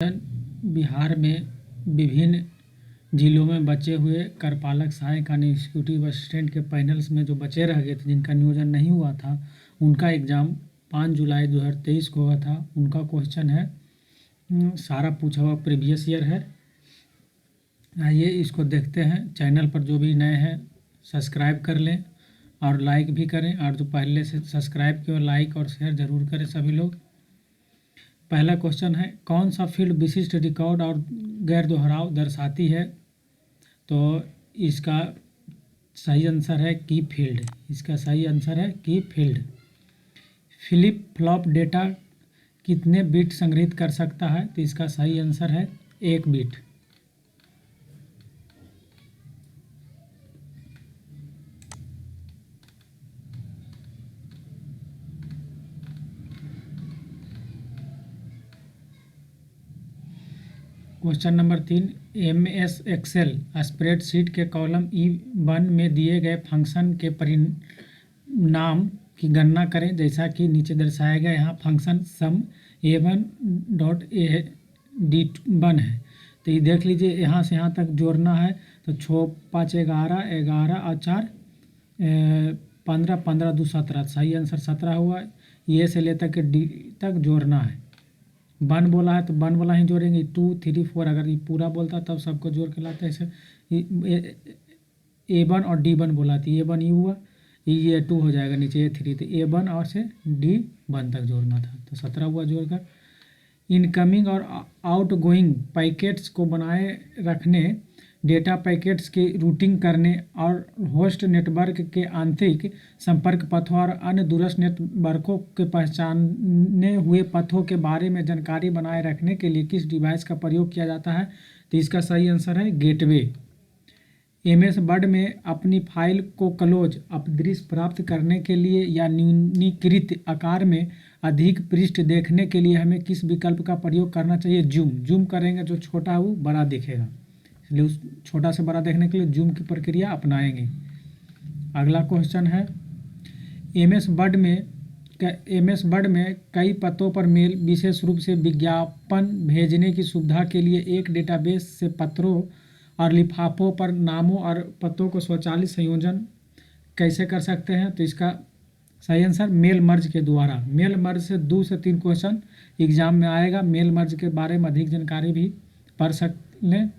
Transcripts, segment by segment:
बिहार में विभिन्न जिलों में बचे हुए करपालक सहायक यानी एग्जीक्यूटिव असिस्टेंट के पैनल्स में जो बचे रह गए थे, जिनका नियोजन नहीं हुआ था, उनका एग्ज़ाम 5 जुलाई 2023 को हुआ था। उनका क्वेश्चन है, सारा पूछा हुआ प्रीवियस ईयर है। आइए इसको देखते हैं। चैनल पर जो भी नए हैं सब्सक्राइब कर लें और लाइक भी करें, और जो पहले से सब्सक्राइब किए लाइक और शेयर ज़रूर करें सभी लोग। पहला क्वेश्चन है, कौन सा फील्ड विशिष्ट रिकॉर्ड और गैर दोहराव दर्शाती है? तो इसका सही आंसर है की फील्ड। इसका सही आंसर है की फील्ड। फ्लिप फ्लॉप डेटा कितने बिट संग्रहित कर सकता है? तो इसका सही आंसर है 1 bit. Question number 3, MS excel spreadsheet के कॉलम E1 में दिए गए फंक्शन के परिणाम की गणना करें, जैसा कि नीचे दर्शाया गया। यहाँ फंक्शन सम A1.AD1 है। तो ये देख लीजिए, यहाँ से यहाँ तक जोड़ना है तो 6 5 11 11 और 4 15 15 2 17। सही आंसर 17 हुआ। ये से लेकर के D तक जोड़ना है। 1 बोला है तो 1 वाला ही जोड़ेंगे। 2 3 4 अगर ये पूरा बोलता तब सबको जोड़ के लाते। ऐसे A1 और D1 बोला थी। A1 ये हुआ, ये 2 हो जाएगा, नीचे A3। तो A1 और से D1 तक जोड़ना था, तो 17 हुआ जोड़कर। इनकमिंग और आउटगोइंग पैकेट्स को बनाए रखने, डेटा पैकेट्स की रूटिंग करने और होस्ट नेटवर्क के आंतरिक संपर्क पथों और अन्य दूरस्थ नेटवर्कों के पहचाने हुए पथों के बारे में जानकारी बनाए रखने के लिए किस डिवाइस का प्रयोग किया जाता है? तो इसका सही आंसर है गेटवे। MS वर्ड में अपनी फाइल को क्लोज अप दृश्य प्राप्त करने के लिए या न्यूनीकृत आकार में अधिक पृष्ठ देखने के लिए हमें किस विकल्प का प्रयोग करना चाहिए? जूम करेंगे, जो छोटा है वो बड़ा दिखेगा, इसलिए उस छोटा से बड़ा देखने के लिए जूम की प्रक्रिया अपनाएंगे। अगला क्वेश्चन है, MS वर्ड में कई पतों पर मेल, विशेष रूप से विज्ञापन भेजने की सुविधा के लिए एक डेटाबेस से पत्रों और लिफाफों पर नामों और पतों को स्वचालित संयोजन कैसे कर सकते हैं? तो इसका सही आंसर मेल मर्ज के द्वारा। मेल मर्ज से 2 से 3 क्वेश्चन एग्जाम में आएगा। मेल मर्ज के बारे में अधिक जानकारी भी पढ़ सकते हैं।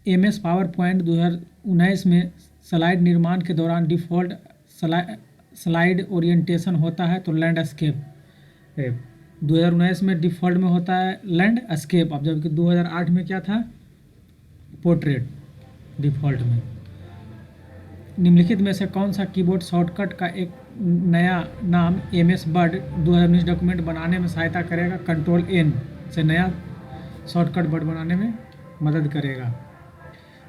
MS पावर पॉइंट 2019 में स्लाइड निर्माण के दौरान डिफ़ॉल्ट स्लाइड ओरिएंटेशन होता है तो लैंडस्केप। 2019 में डिफ़ॉल्ट में होता है लैंडस्केप, अब जबकि 2008 में क्या था? पोर्ट्रेट डिफ़ॉल्ट में। निम्नलिखित में से कौन सा कीबोर्ड शॉर्टकट का एक नया नाम MS वर्ड 2019 डॉक्यूमेंट बनाने में सहायता करेगा? Ctrl+N से नया शॉर्टकट वर्ड बनाने में मदद करेगा।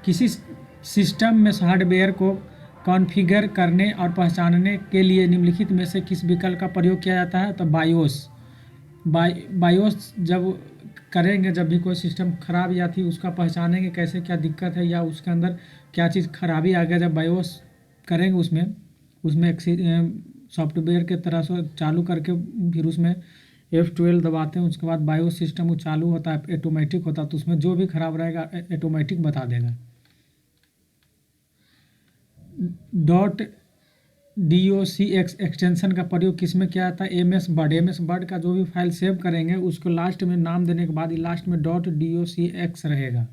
किसी सिस्टम में हार्डवेयर को कॉन्फ़िगर करने और पहचानने के लिए निम्नलिखित में से किस विकल्प का प्रयोग किया जाता है? तो बायोस जब करेंगे, जब भी कोई सिस्टम खराब या थी उसका पहचानेंगे कैसे, क्या दिक्कत है या उसके अंदर क्या चीज़ खराबी आ गया। जब बायोस करेंगे उसमें एक सॉफ्टवेयर के तरह से चालू करके फिर उसमें F12 दबाते हैं, उसके बाद बायोस सिस्टम वो चालू होता है, ऑटोमेटिक होता है, तो उसमें जो भी खराब रहेगा ऑटोमेटिक बता देगा। .docx एक्सटेंशन का प्रयोग किस में किया जाता है? MS वर्ड का जो भी फाइल सेव करेंगे उसको लास्ट में नाम देने के बाद लास्ट में .docx रहेगा।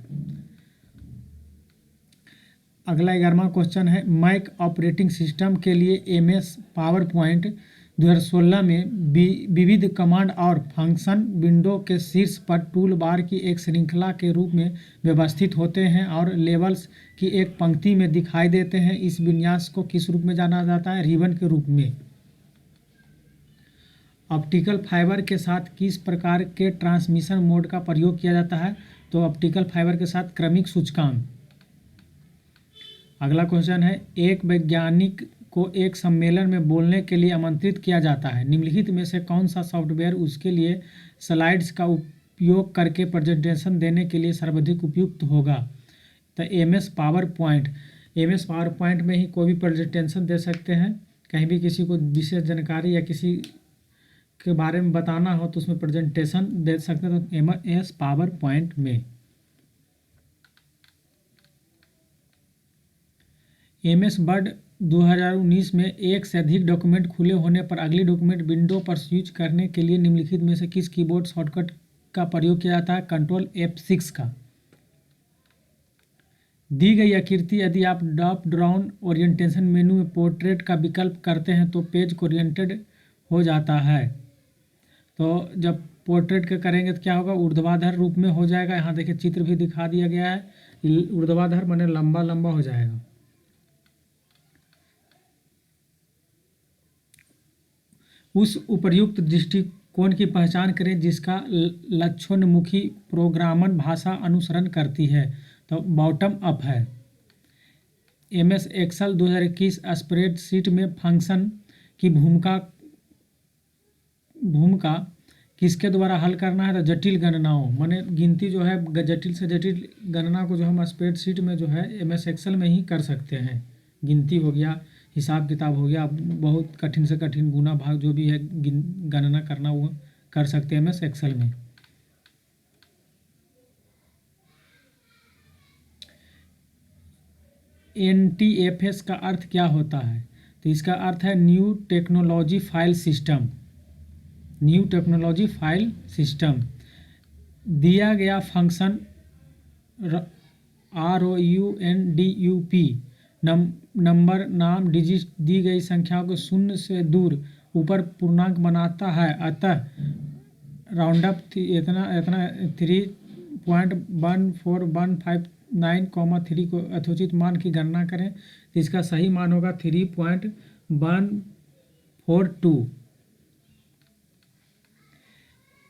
अगला 11वां क्वेश्चन है, मैक ऑपरेटिंग सिस्टम के लिए MS पावर पॉइंट 2016 में विविध कमांड और फंक्शन विंडो के शीर्ष पर टूल बार की एक श्रृंखला के रूप में व्यवस्थित होते हैं और लेबल्स की एक पंक्ति में दिखाई देते हैं। इस विन्यास को किस रूप में जाना जाता है? रिबन के रूप में। ऑप्टिकल फाइबर के साथ किस प्रकार के ट्रांसमिशन मोड का प्रयोग किया जाता है? तो ऑप्टिकल फाइबर के साथ क्रमिक सूचकांक। अगला क्वेश्चन है, एक वैज्ञानिक को एक सम्मेलन में बोलने के लिए आमंत्रित किया जाता है। निम्नलिखित में से कौन सा सॉफ्टवेयर उसके लिए स्लाइड्स का उपयोग करके प्रेजेंटेशन देने के लिए सर्वाधिक उपयुक्त होगा? तो MS पावर पॉइंट में ही कोई भी प्रेजेंटेशन दे सकते हैं, कहीं भी किसी को विशेष जानकारी या किसी के बारे में बताना हो तो उसमें प्रेजेंटेशन दे सकते हैं, तो MS पावर पॉइंट में। MS वर्ड 2019 में एक से अधिक डॉक्यूमेंट खुले होने पर अगली डॉक्यूमेंट विंडो पर स्विच करने के लिए निम्नलिखित में से किस कीबोर्ड शॉर्टकट का प्रयोग किया जाता है? कंट्रोल F6 का। दी गई आकृति यदि आप ड्रॉप डाउन ओरिएंटेशन मेनू में पोर्ट्रेट का विकल्प करते हैं तो पेज को ओरिएंटेड हो जाता है। तो जब पोर्ट्रेट का करेंगे तो क्या होगा? ऊर्ध्वाधर रूप में हो जाएगा। यहाँ देखिए चित्र भी दिखा दिया गया है। ऊर्ध्वाधर माने लंबा लंबा हो जाएगा। उस उपर्युक्त दृष्टिकोण की पहचान करें जिसका लक्षणमुखी प्रोग्रामन भाषा अनुसरण करती है, तो बॉटम अप है। MS एक्सेल 2021 स्प्रेडशीट में फंक्शन की भूमिका किसके द्वारा हल करना है? तो जटिल गणनाओं माने गिनती जो है जटिल से जटिल गणना को जो हम स्प्रेडशीट में जो है MS एक्सेल में ही कर सकते हैं। गिनती हो गया, हिसाब किताब हो गया, बहुत कठिन से कठिन गुना भाग जो भी है गणना करना वो कर सकते हैं MS एक्सेल में। NTFS का अर्थ क्या होता है? तो इसका अर्थ है new technology file system. New technology file system. दिया गया फंक्शन ROUNDUP नंबर नाम डिजिट दी गई संख्याओं को शून्य से दूर ऊपर पूर्णांक बनाता है, अतः राउंड अप इतना 3.14159, 3 को यथोचित मान की गणना करें तो इसका सही मान होगा 3.142।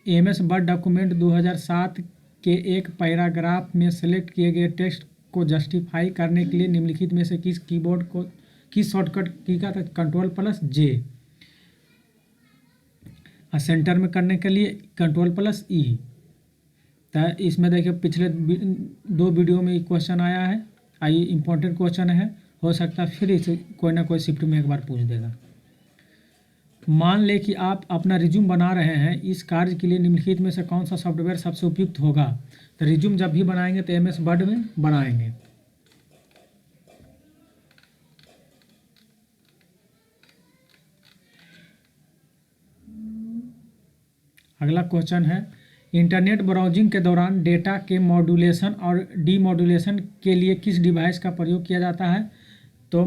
MS वर्ड डॉक्यूमेंट 2007 के एक पैराग्राफ में सेलेक्ट किए गए टेक्स्ट को जस्टिफाई करने के लिए निम्नलिखित में से किस कीबोर्ड को किस शॉर्टकट की का? Ctrl+J। सेंटर में करने के लिए Ctrl+E। तो इसमें देखिए पिछले 2 वीडियो में क्वेश्चन आया है। आइए इम्पोर्टेंट क्वेश्चन है, हो सकता है फिर इसे कोई ना कोई शिफ्ट में एक बार पूछ देगा। मान लें कि आप अपना रिज्यूम बना रहे हैं। इस कार्य के लिए निम्नलिखित में से कौन सा सॉफ्टवेयर सबसे उपयुक्त होगा? तो रिज्यूम जब भी बनाएंगे तो MS वर्ड में बनाएंगे। अगला क्वेश्चन है, इंटरनेट ब्राउजिंग के दौरान डेटा के मॉड्यूलेशन और डीमॉड्यूलेशन के लिए किस डिवाइस का प्रयोग किया जाता है? तो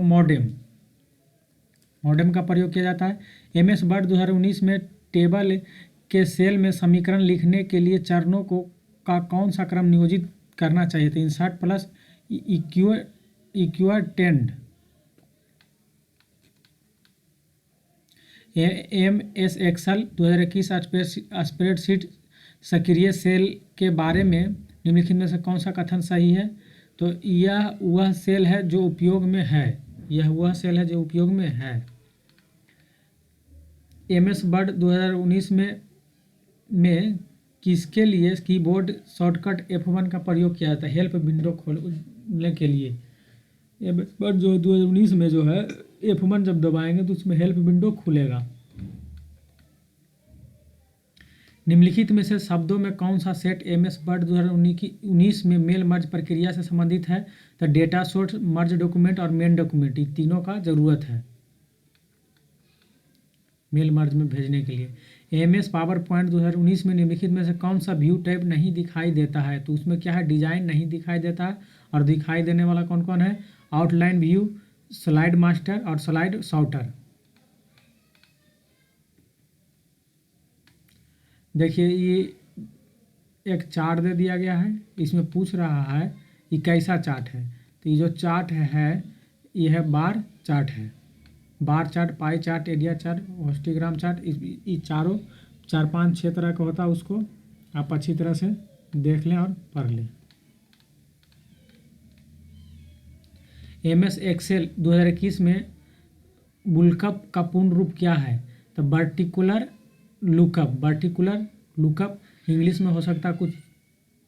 मॉडेम का प्रयोग किया जाता है। MS वर्ड 2019 में टेबल के सेल में समीकरण लिखने के लिए चरणों का कौन सा क्रम नियोजित करना चाहिए? तो इंसर्ट प्लस इक्विटेंड। MS एक्सेल 2021 स्प्रेडशीट सक्रिय सेल के बारे में निम्नलिखित में से कौन सा कथन सही है? तो यह वह सेल है जो उपयोग में है। यह वह सेल है जो उपयोग में है। MS वर्ड 2019 में किसके लिए कीबोर्ड शॉर्टकट F1 का प्रयोग किया जाता है? हेल्प विंडो खोलने के लिए। MS वर्ड जो 2019 में जो है F1 जब दबाएंगे तो उसमें हेल्प विंडो खुलेगा। निम्नलिखित में से शब्दों में कौन सा सेट MS वर्ड 2019 में मेल मर्ज प्रक्रिया से संबंधित है? तो डेटा सोर्स, मर्ज डॉक्यूमेंट और मेन डॉक्यूमेंट, ये तीनों का जरूरत है मेल मर्ज में भेजने के लिए। MS पावर पॉइंट 2019 में निम्नलिखित में से कौन सा व्यू टैब नहीं दिखाई देता है? तो उसमें क्या है? डिजाइन नहीं दिखाई देता है। और दिखाई देने वाला कौन कौन है? आउटलाइन व्यू, स्लाइड मास्टर और स्लाइड सॉर्टर। देखिए ये एक चार्ट दे दिया गया है, इसमें पूछ रहा है ये कैसा चार्ट है। तो ये जो चार्ट है ये है बार चार्ट है। Bar chart, pie chart, area chart, histogram chart, ये चारों 4-5-6 तरह का होता है। उसको आप अच्छी तरह से देख लें और पढ़ लें। MS एक्सेल 2021 में बुलकअप का पूर्ण रूप क्या है? तो वर्टिकुलर लुकअप। इंग्लिश में हो सकता है कुछ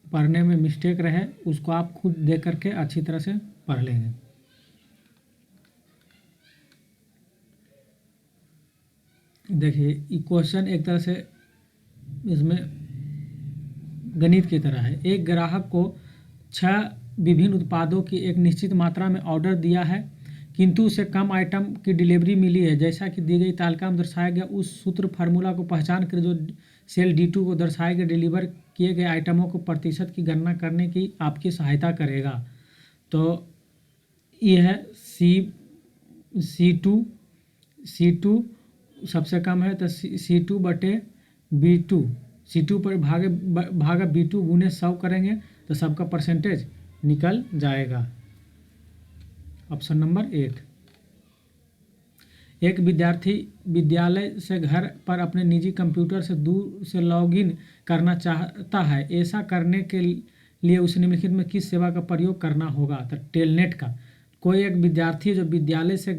पढ़ने में मिस्टेक रहे, उसको आप खुद देख करके अच्छी तरह से पढ़ लेंगे। देखिए क्वेश्चन एक तरह से इसमें गणित की तरह है। एक ग्राहक को 6 विभिन्न उत्पादों की एक निश्चित मात्रा में ऑर्डर दिया है, किंतु उसे कम आइटम की डिलीवरी मिली है। जैसा कि दी गई तालिका में दर्शाया गया उस सूत्र फार्मूला को पहचान कर जो सेल D2 को दर्शाए गए डिलीवर किए गए आइटमों को प्रतिशत की गणना करने की आपकी सहायता करेगा। तो ये है C2 सबसे कम है, तो C2 बटे B2, C2 पर भागा B2 गुने 100 करेंगे तो सबका परसेंटेज निकल जाएगा। Option number 1। एक विद्यार्थी विद्यालय से घर पर अपने निजी कंप्यूटर से दूर से लॉगिन करना चाहता है। ऐसा करने के लिए उसे निम्नलिखित में किस सेवा का प्रयोग करना होगा? तो टेलनेट का। कोई एक विद्यार्थी जो विद्यालय से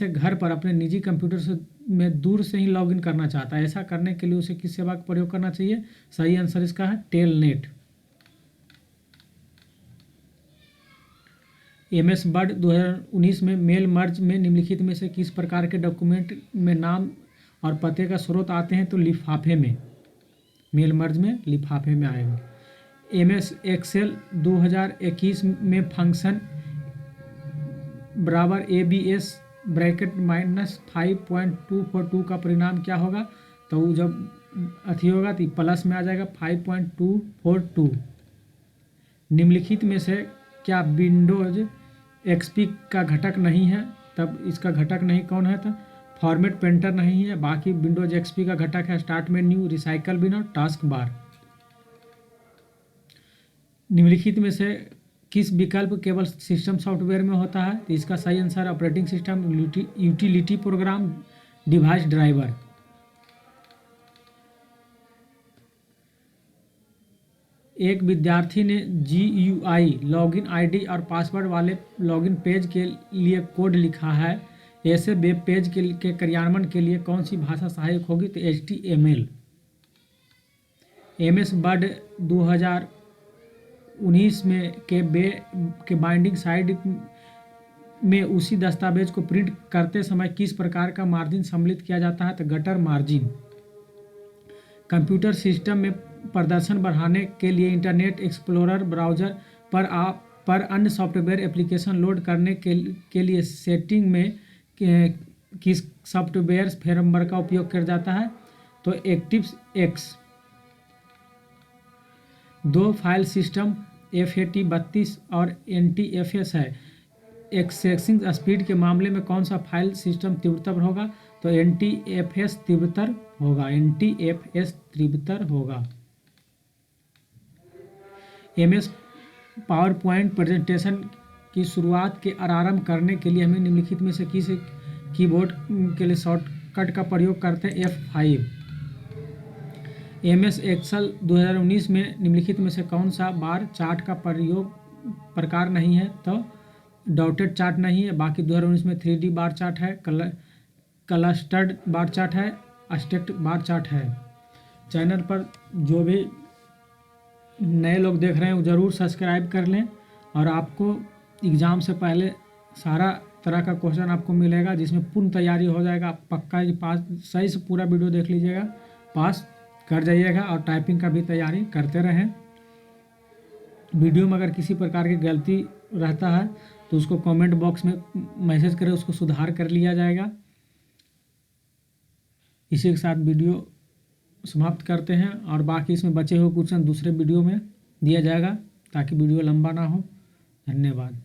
घर पर अपने निजी कंप्यूटर से में दूर से ही लॉगिन करना चाहता है। ऐसा करने के लिए उसे किस सेवा का प्रयोग करना चाहिए? सही आंसर इसका है टेलनेट। MS वर्ड 2019 में मेल मर्ज में निम्नलिखित में से किस प्रकार के डॉक्यूमेंट में नाम और पते का स्रोत आते हैं? तो लिफाफे में, मेल मर्ज में लिफाफे में आएगा। MS एक्सेल 2021 में फंक्शन बराबर ABS ब्रैकेट -5.242 का परिणाम क्या होगा? तो जब अथी होगा तो प्लस में आ जाएगा 5.242। निम्नलिखित में से क्या विंडोज XP का घटक नहीं है? तब इसका घटक नहीं कौन है? तो फॉर्मेट पेंटर नहीं है। बाकी विंडोज XP का घटक है स्टार्ट मेन्यू, रिसाइकल बिन और टास्क बार। निम्नलिखित में से किस विकल्प केवल सिस्टम सॉफ्टवेयर में होता है? तो इसका सही answer operating system, utility programme, device driver. एक विद्यार्थी ने GUI लॉगिन ID और पासवर्ड वाले लॉगिन पेज के लिए कोड लिखा है। ऐसे वेब पेज के क्रियान्वयन के लिए कौन सी भाषा सहायक होगी? तो HTML। MS वर्ड 2019 में के बाइंडिंग साइड में उसी दस्तावेज को प्रिंट करते समय किस प्रकार का मार्जिन सम्मिलित किया जाता है? तो गटर मार्जिन। कंप्यूटर सिस्टम में प्रदर्शन बढ़ाने के लिए इंटरनेट एक्सप्लोरर ब्राउज़र पर अन्य सॉफ्टवेयर एप्लीकेशन लोड करने के लिए सेटिंग में किस सॉफ्टवेयर फ्रेमवर्क का उपयोग किया जाता है? तो एक्टिवएक्स। 2 फाइल सिस्टम FAT32 और NTFS है। एक्सेसिंग स्पीड के मामले में कौन सा फाइल सिस्टम तीव्रतर होगा? तो NTFS तीव्रतर होगा। MS पावर पॉइंट प्रेजेंटेशन की शुरुआत के आरंभ करने के लिए हमें निम्नलिखित में से किस कीबोर्ड के लिए शॉर्टकट का प्रयोग करते हैं? F5। MS एक्सेल 2019 में निम्नलिखित में से कौन सा बार चार्ट का प्रकार नहीं है? तो डॉटेड चार्ट नहीं है। बाकी 2019 में 3D बार चार्ट है, क्लस्टर्ड बार चार्ट है, स्टैक्ड बार चार्ट है। चैनल पर जो भी नए लोग देख रहे हैं वो ज़रूर सब्सक्राइब कर लें, और आपको एग्ज़ाम से पहले सारा तरह का क्वेश्चन आपको मिलेगा जिसमें पूर्ण तैयारी हो जाएगा। पक्का ही पास, सही से पूरा वीडियो देख लीजिएगा, पास कर जाइएगा। और टाइपिंग का भी तैयारी करते रहें। वीडियो में अगर किसी प्रकार की गलती रहता है तो उसको कमेंट बॉक्स में मैसेज करें, उसको सुधार कर लिया जाएगा। इसी के साथ वीडियो समाप्त करते हैं, और बाकी इसमें बचे हुए क्वेश्चन दूसरे वीडियो में दिया जाएगा ताकि वीडियो लंबा ना हो। धन्यवाद।